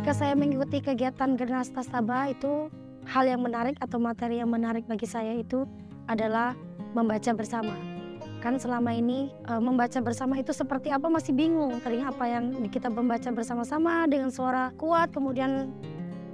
ketika saya mengikuti kegiatan Gernas Tastabah itu hal yang menarik atau materi yang menarik bagi saya itu adalah membaca bersama. Kan selama ini membaca bersama itu seperti apa masih bingung. Tadinya apa yang kita membaca bersama-sama dengan suara kuat, kemudian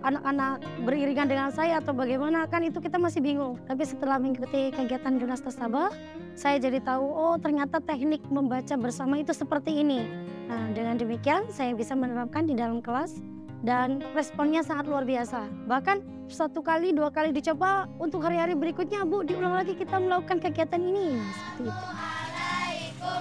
anak-anak beriringan dengan saya atau bagaimana, kan itu kita masih bingung. Tapi setelah mengikuti kegiatan Gernas Tastabah, saya jadi tahu, oh ternyata teknik membaca bersama itu seperti ini. Nah, dengan demikian saya bisa menerapkan di dalam kelas dan responnya sangat luar biasa. Bahkan 1 kali, 2 kali dicoba, untuk hari-hari berikutnya Bu, diulang lagi kita melakukan kegiatan ini. Seperti itu.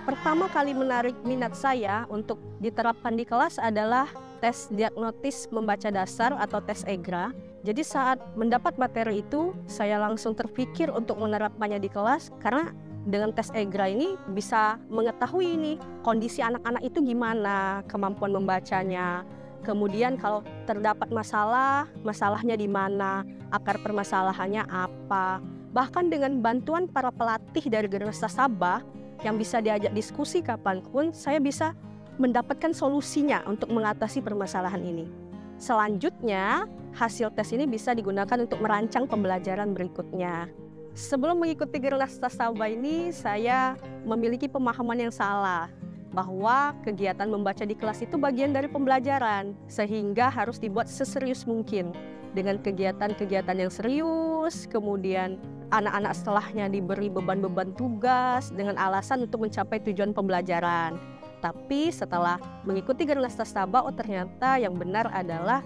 Pertama kali menarik minat saya untuk diterapkan di kelas adalah tes diagnosis membaca dasar atau tes EGRA. Jadi saat mendapat materi itu, saya langsung terpikir untuk menerapkannya di kelas karena dengan tes EGRA ini bisa mengetahui nih kondisi anak-anak itu gimana, kemampuan membacanya. Kemudian kalau terdapat masalah, masalahnya di mana, akar permasalahannya apa. Bahkan dengan bantuan para pelatih dari Gernas Tastabah yang bisa diajak diskusi kapanpun, saya bisa mendapatkan solusinya untuk mengatasi permasalahan ini. Selanjutnya, hasil tes ini bisa digunakan untuk merancang pembelajaran berikutnya. Sebelum mengikuti Gernas Tastabah ini, saya memiliki pemahaman yang salah bahwa kegiatan membaca di kelas itu bagian dari pembelajaran, sehingga harus dibuat seserius mungkin dengan kegiatan-kegiatan yang serius, kemudian anak-anak setelahnya diberi beban-beban tugas dengan alasan untuk mencapai tujuan pembelajaran. Tapi setelah mengikuti Gernas Tastabah, oh ternyata yang benar adalah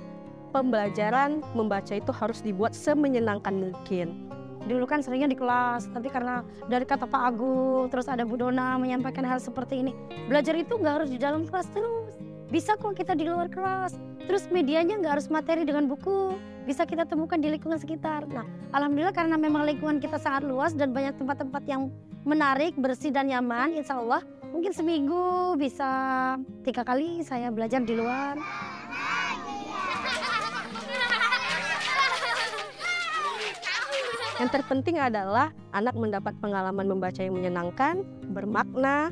pembelajaran membaca itu harus dibuat semenyenangkan mungkin. Dulu kan seringnya di kelas, tapi karena dari kata Pak Agung, terus ada Bu Dona menyampaikan hal seperti ini. Belajar itu nggak harus di dalam kelas terus. Bisa kok kita di luar kelas. Terus medianya nggak harus materi dengan buku. Bisa kita temukan di lingkungan sekitar. Nah, alhamdulillah karena memang lingkungan kita sangat luas dan banyak tempat-tempat yang menarik, bersih dan nyaman. Insya Allah mungkin seminggu bisa 3 kali saya belajar di luar. Yang terpenting adalah anak mendapat pengalaman membaca yang menyenangkan, bermakna,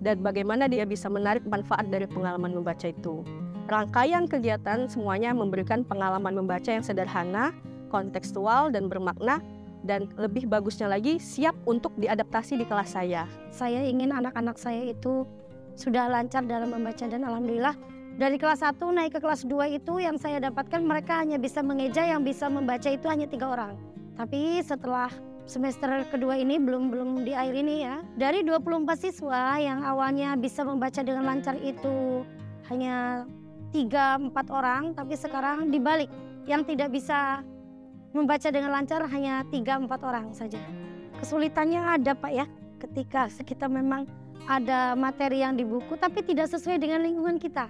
dan bagaimana dia bisa menarik manfaat dari pengalaman membaca itu. Rangkaian kegiatan semuanya memberikan pengalaman membaca yang sederhana, kontekstual, dan bermakna, dan lebih bagusnya lagi siap untuk diadaptasi di kelas saya. Saya ingin anak-anak saya itu sudah lancar dalam membaca dan alhamdulillah dari kelas 1 naik ke kelas 2 itu yang saya dapatkan mereka hanya bisa mengeja, yang bisa membaca itu hanya 3 orang. Tapi setelah semester kedua ini belum di akhir ini ya, dari 24 siswa yang awalnya bisa membaca dengan lancar itu hanya 3-4 orang, tapi sekarang dibalik, yang tidak bisa membaca dengan lancar hanya 3-4 orang saja. Kesulitannya ada Pak ya, ketika kita memang ada materi yang di buku tapi tidak sesuai dengan lingkungan kita.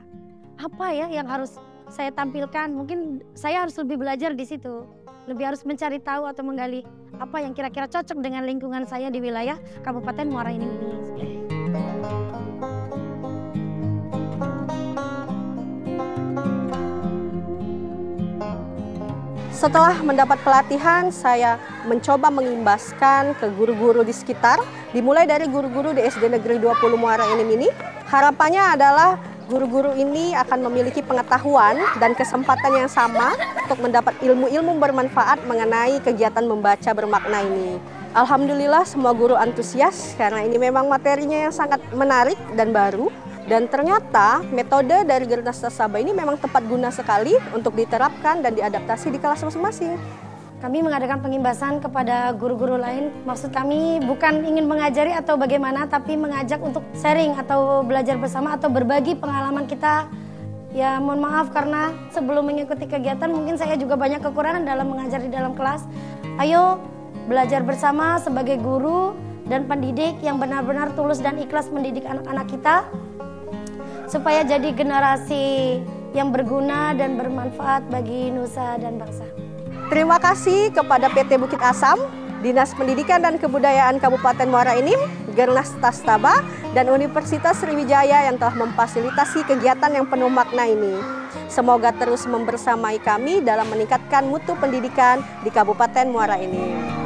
Apa ya yang harus saya tampilkan? Mungkin saya harus lebih belajar di situ. Lebih harus mencari tahu atau menggali apa yang kira-kira cocok dengan lingkungan saya di wilayah Kabupaten Muara Enim ini. Setelah mendapat pelatihan, saya mencoba mengimbaskan ke guru-guru di sekitar, dimulai dari guru-guru di SD Negeri 20 Muara Enim ini. Harapannya adalah guru-guru ini akan memiliki pengetahuan dan kesempatan yang sama untuk mendapat ilmu-ilmu bermanfaat mengenai kegiatan membaca bermakna ini. Alhamdulillah semua guru antusias karena ini memang materinya yang sangat menarik dan baru. Dan ternyata metode dari Gernas Tastabah ini memang tepat guna sekali untuk diterapkan dan diadaptasi di kelas masing-masing. Kami mengadakan pengimbasan kepada guru-guru lain. Maksud kami bukan ingin mengajari atau bagaimana, tapi mengajak untuk sharing atau belajar bersama atau berbagi pengalaman kita. Ya mohon maaf karena sebelum mengikuti kegiatan mungkin saya juga banyak kekurangan dalam mengajar di dalam kelas. Ayo belajar bersama sebagai guru dan pendidik yang benar-benar tulus dan ikhlas mendidik anak-anak kita. Supaya jadi generasi yang berguna dan bermanfaat bagi nusa dan bangsa. Terima kasih kepada PT Bukit Asam, Dinas Pendidikan dan Kebudayaan Kabupaten Muara Enim, Gernas Tastabah, dan Universitas Sriwijaya yang telah memfasilitasi kegiatan yang penuh makna ini. Semoga terus membersamai kami dalam meningkatkan mutu pendidikan di Kabupaten Muara Enim.